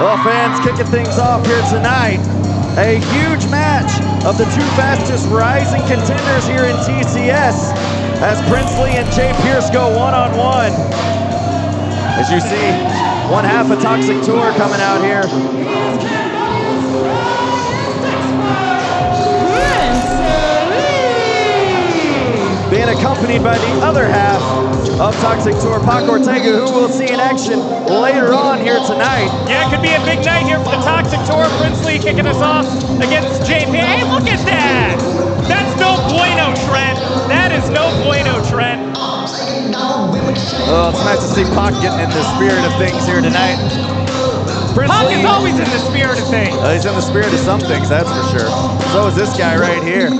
Well, fans, kicking things off here tonight. A huge match of the two fastest rising contenders here in TCS as Princely and Jay Pierce go one-on-one. As you see, one half of Toxic Tour coming out here. Being accompanied by the other half of Toxic Tour, Pac Ortega, who we'll see in action later on here tonight. Yeah, it could be a big night here for the Toxic Tour. Princely kicking us off against JP. Hey, look at that! That's no bueno, Trent. That is no bueno, Trent. Oh, it's nice to see Pac getting in the spirit of things here tonight. Pac is always in the spirit of things. He's in the spirit of some things, that's for sure. So is this guy right here.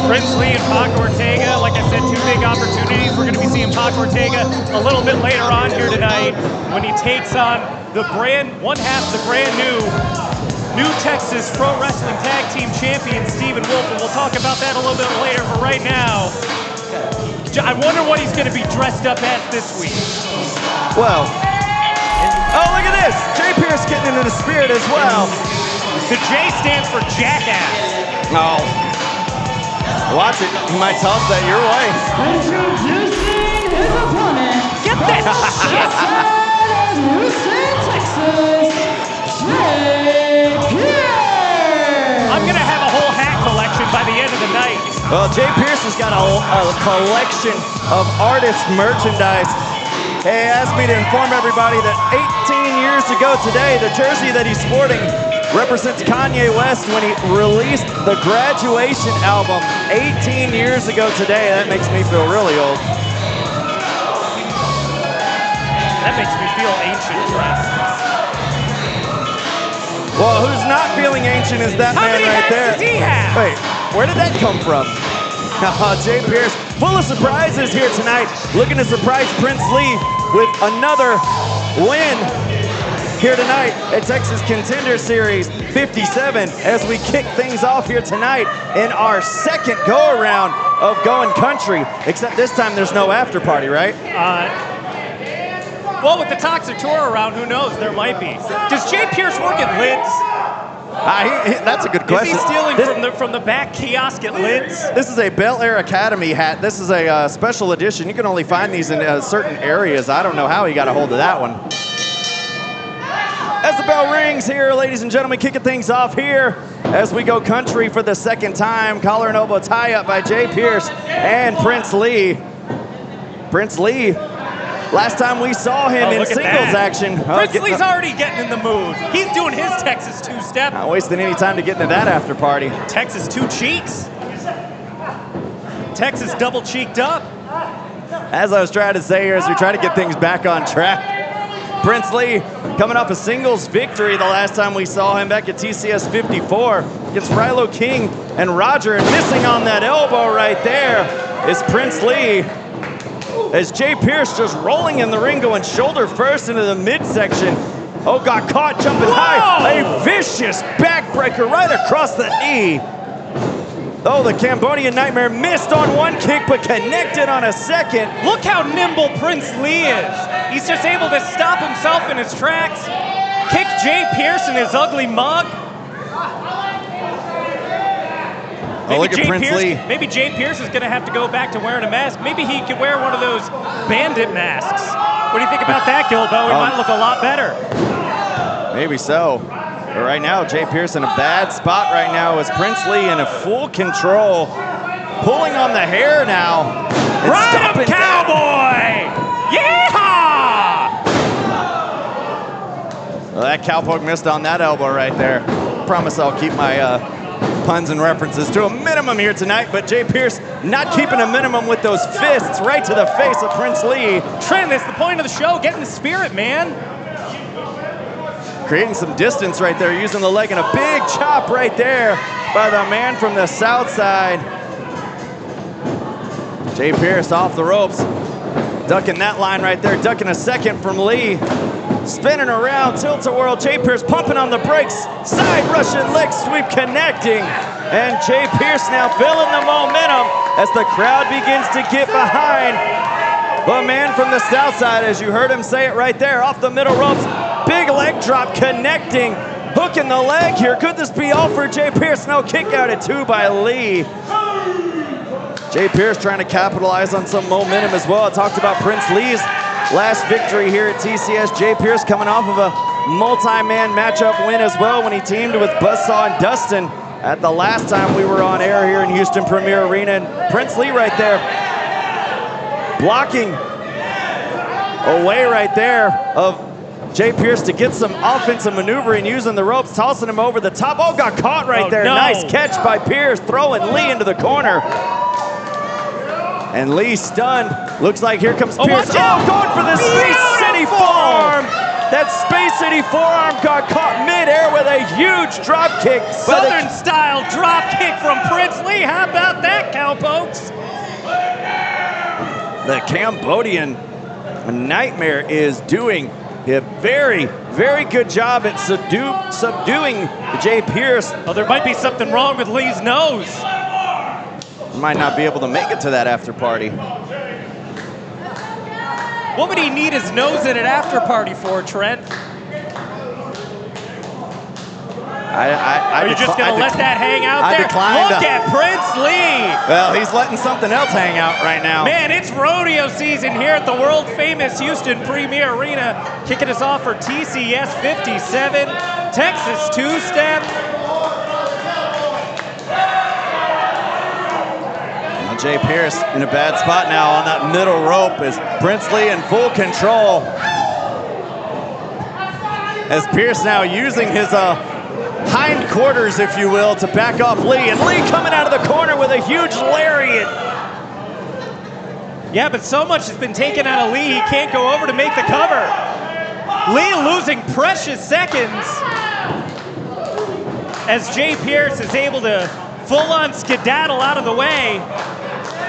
Princely and Pac Ortega, like I said, two big opportunities. We're going to be seeing Pac Ortega a little bit later on here tonight when he takes on one half the brand new Texas Pro Wrestling Tag Team Champion, Stephen Wolf, and we'll talk about that a little bit later. But right now, I wonder what he's going to be dressed up as this week. Well, oh, look at this. Jay Pierce getting into the spirit as well. The J stands for jackass. Oh. Watch it. He might toss that your way. Introducing his opponent. Get that shit. Houston, Texas, Jay Pierce. I'm going to have a whole hat collection by the end of the night. Well, Jay Pierce has got a collection of artist merchandise. He asked me to inform everybody that 18 years ago today, the jersey that he's sporting represents Kanye West when he released the Graduation album 18 years ago today. That makes me feel really old. That makes me feel ancient, Trent. Well, who's not feeling ancient is that man right there. How many hats does he have? Wait, where did that come from? Jay Pierce, full of surprises here tonight, looking to surprise Princely with another win here tonight at Texas Contender Series 57 as we kick things off here tonight in our second go-around of Going Country, except this time there's no after party, right? Well, with the Toxic Tour around, who knows? There might be. Does Jay Pierce work at Lids? That's a good question. Is he stealing from the back kiosk at Lids? This is a Bel Air Academy hat. This is a special edition. You can only find these in certain areas. I don't know how he got a hold of that one. As the bell rings here, ladies and gentlemen, kicking things off here as we go country for the second time. Collar and elbow tie-up by Jay Pierce and Princely. Princely, last time we saw him in singles action. Princely's already getting in the mood. He's doing his Texas two-step. Not wasting any time to get into that after party. Texas two cheeks. Texas double cheeked up. As I was trying to say here, as we try to get things back on track, Princely coming off a singles victory the last time we saw him back at TCS 54 against Rilo King and Roger, and missing on that elbow right there is Princely. As Jay Pierce just rolling in the ring, going shoulder first into the midsection. Oh, got caught jumping high. A vicious backbreaker right across the knee. Oh, the Cambodian Nightmare missed on one kick, but connected on a second. Look how nimble Princely is. He's just able to stop himself in his tracks, kick Jay Pierce in his ugly mug. Maybe Jay Pierce is going to have to go back to wearing a mask. Maybe he could wear one of those bandit masks. What do you think about that, Gilbo? He might look a lot better. Maybe so. But right now, Jay Pierce in a bad spot right now as Princely in a full control. Pulling on the hair now. Ride him, cowboy! Yeehaw! Well, that cowpoke missed on that elbow right there. Promise I'll keep my puns and references to a minimum here tonight, but Jay Pierce not keeping a minimum with those fists right to the face of Princely. Trent, that's the point of the show. Get in the spirit, man. Creating some distance right there, using the leg, and a big chop right there by the man from the south side. Jay Pierce off the ropes, ducking that line right there, ducking a second from Lee. Spinning around, tilt-a-whirl, Jay Pierce pumping on the brakes, side Russian leg sweep connecting. And Jay Pierce now feeling the momentum as the crowd begins to get behind the man from the south side, as you heard him say it right there, off the middle ropes. Big leg drop connecting. Hook in the leg here. Could this be all for Jay Pierce? No, kick out at 2 by Lee. Jay Pierce trying to capitalize on some momentum as well. I talked about Prince Lee's last victory here at TCS. Jay Pierce coming off of a multi-man matchup win as well when he teamed with Buzzsaw and Dustin at the last time we were on air here in Houston Premier Arena. And Prince Lee right there blocking away right there of Jay Pierce to get some offensive maneuvering using the ropes, tossing him over the top. Oh, got caught right there. No. Nice catch by Pierce, throwing Lee into the corner. And Lee stunned. Looks like here comes Pierce. Watch out. Going for the Space City forearm. That Space City forearm got caught midair with a huge drop kick. Southern style drop kick from Prince Lee. How about that, cowpokes? The Cambodian Nightmare is doing a very, very good job at subduing Jay Pierce. Oh, there might be something wrong with Lee's nose. Might not be able to make it to that after party. What would he need his nose in an after party for, Trent? Are you just going to let that hang out there? Look at Prince Lee. Well, he's letting something else hang out right now. Man, it's rodeo season here at the world-famous Houston Premier Arena. Kicking us off for TCS 57, Texas two-step. Jay Pierce in a bad spot now on that middle rope as Prince Lee in full control. As Pierce now using his hindquarters, if you will, to back off Lee. And Lee coming out of the corner with a huge lariat. Yeah, but so much has been taken out of Lee, he can't go over to make the cover. Lee losing precious seconds as Jay Pierce is able to full-on skedaddle out of the way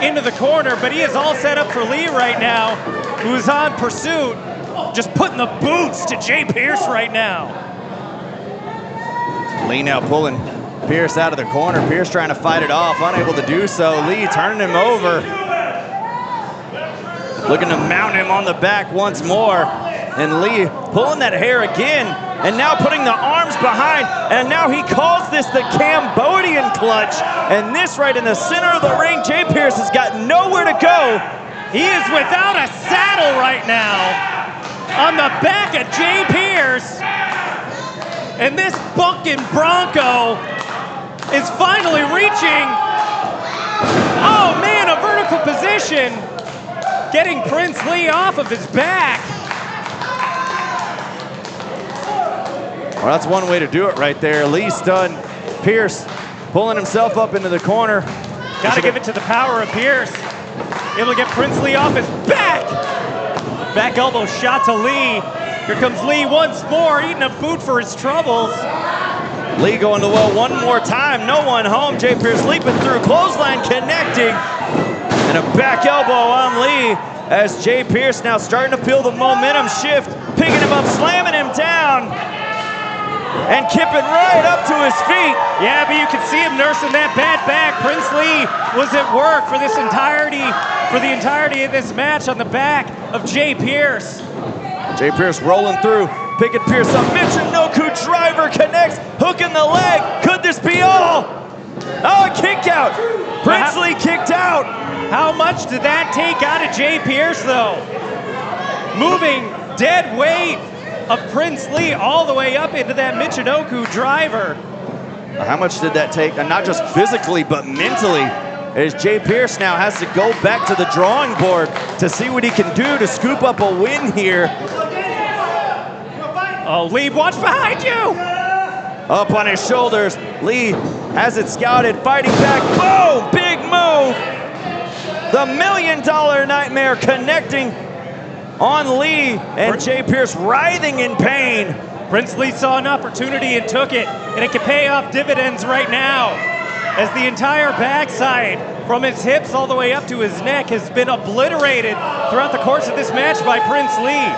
into the corner, but he is all set up for Lee right now, who's on pursuit, just putting the boots to Jay Pierce right now. Lee now pulling Pierce out of the corner. Pierce trying to fight it off, unable to do so. Lee turning him over, looking to mount him on the back once more. And Lee pulling that hair again, and now putting the arms behind, and now he calls this the Cambodian clutch. And this right in the center of the ring, Jay Pierce has got nowhere to go. He is without a saddle right now on the back of Jay Pierce. And this bucking Bronco is finally reaching, oh man, a vertical position, getting Prince Lee off of his back. Well, that's one way to do it right there. Lee stunned. Pierce pulling himself up into the corner. Got to give it to the power of Pierce. Able to get Prince Lee off his back. Back elbow shot to Lee. Here comes Lee once more, eating a boot for his troubles. Lee going to well one more time. No one home. Jay Pierce leaping through. Clothesline connecting. And a back elbow on Lee as Jay Pierce now starting to feel the momentum shift. Picking him up, slamming him down. And kipping right up to his feet. Yeah, but you can see him nursing that bad back. Prince Lee was at work for the entirety of this match on the back of Jay Pierce. Jay Pierce rolling through, picking Pierce up. Michinoku driver connects, hook in the leg. Could this be all? Oh, a kick out. Prince Lee kicked out. How much did that take out of Jay Pierce, though? Moving dead weight of Prince Lee all the way up into that Michinoku driver. How much did that take? And not just physically, but mentally, as Jay Pierce now has to go back to the drawing board to see what he can do to scoop up a win here. Oh, Lee, watch behind you! Up on his shoulders, Lee has it scouted, fighting back. Boom! Big move! The $1 Million Nightmare connecting on Lee, and Jay Pierce writhing in pain. Prince Lee saw an opportunity and took it, and it can pay off dividends right now, as the entire backside from his hips all the way up to his neck has been obliterated throughout the course of this match by Prince Lee.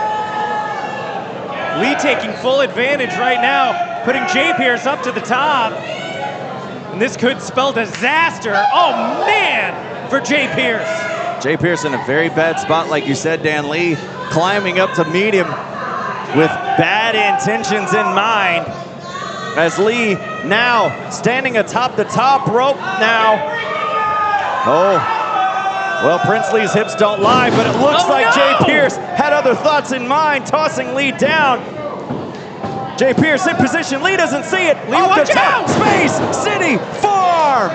Lee taking full advantage right now, putting Jay Pierce up to the top, and this could spell disaster, oh man, for Jay Pierce. Jay Pierce in a very bad spot, like you said, Dan. Lee climbing up to meet him with bad intentions in mind. As Lee now standing atop the top rope now. Oh, well, Prince Lee's hips don't lie, but it looks like Jay Pierce had other thoughts in mind, tossing Lee down. Jay Pierce in position, Lee doesn't see it. Lee, Off the watch top, out! Space City Forearm.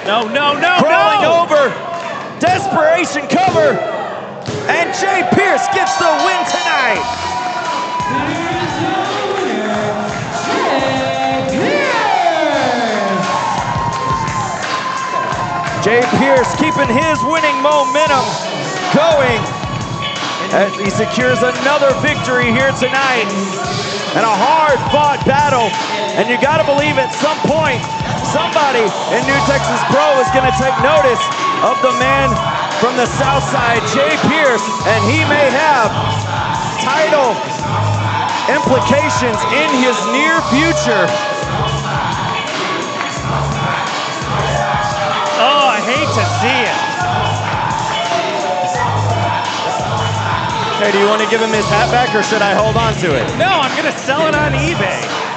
No, no, no, Crawling no! over, desperation cover, and Jay Pierce gets the win tonight. Jay Pierce keeping his winning momentum going as he secures another victory here tonight in a hard-fought battle. And you got to believe at some point, somebody in New Texas Pro is going to take notice of the man from the South Side, Jay Pierce, and he may have title implications in his near future. Oh, I hate to see it. Hey, do you want to give him his hat back or should I hold on to it? No, I'm gonna sell it on eBay.